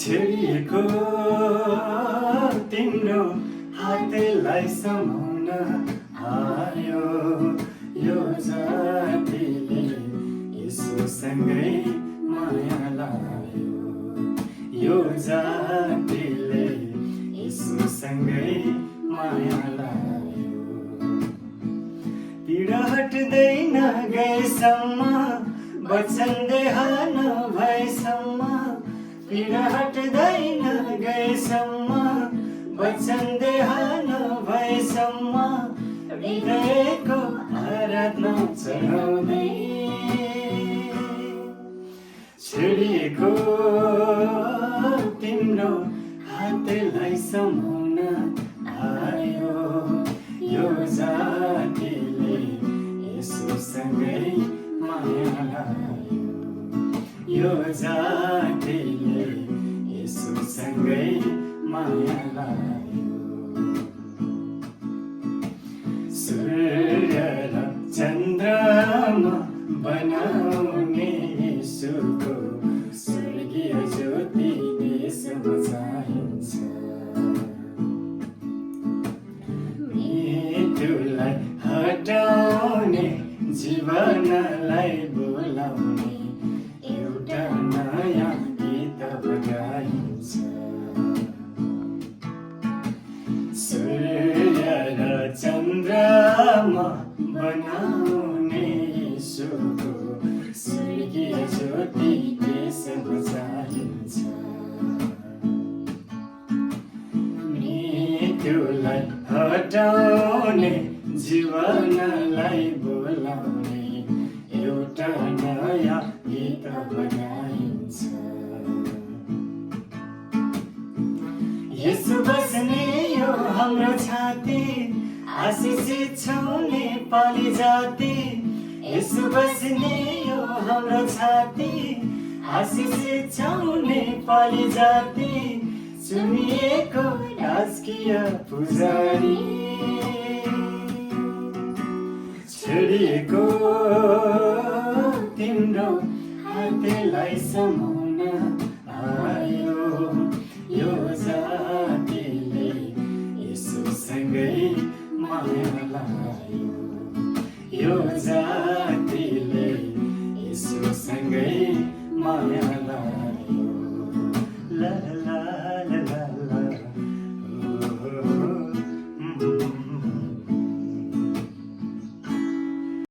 छेडिएको तिम्रो हातलाई समाउन आयो यो जातिले यसोसँगै माया लायो यो जातिले यसोसँगै माया लायो पीडा हट्दैन गएसम्म वचन देहान भएसम्म पीडा हट्दैन गएसम्म वचन देहान भएसम्म हृदयको आराधना चढाउँदै छेडिएको तिम्रो हातलाई समाउन आयो यो जातिले यसोसँगै माया लायो यो जातिले यसोसँगै माया लायो सूर्य र चन्द्रमा बनाउने यसोको स्वर्गीय ज्योति देशमा चाहिन्छ मृत्युलाई हटाउने जीवनलाई बोलाउने एउटा नयाँ गीत बजाइन्छ सूर्य र चन्द्रमा बनाउने यसोको स्वर्गीय ज्योति देशमा चाहिन्छ मृत्युलाई हटाउने जीवनलाई बोलाउने एउटा नयाँ गीत बजाइन्छ यसो बस्ने यो हाम्रो छाती आशिषित छौँ नेपाली जाति यसो बस्ने यो हाम्रो छाती आशिषित छौँ नेपाली जाति चुनिएको राजकीय पुजारी छेडिएको तिम्रो हातलाई समाउन आयो यो जातिले यसोसँगै माया लायो यो जातिले यसोसँगै माया लायो ला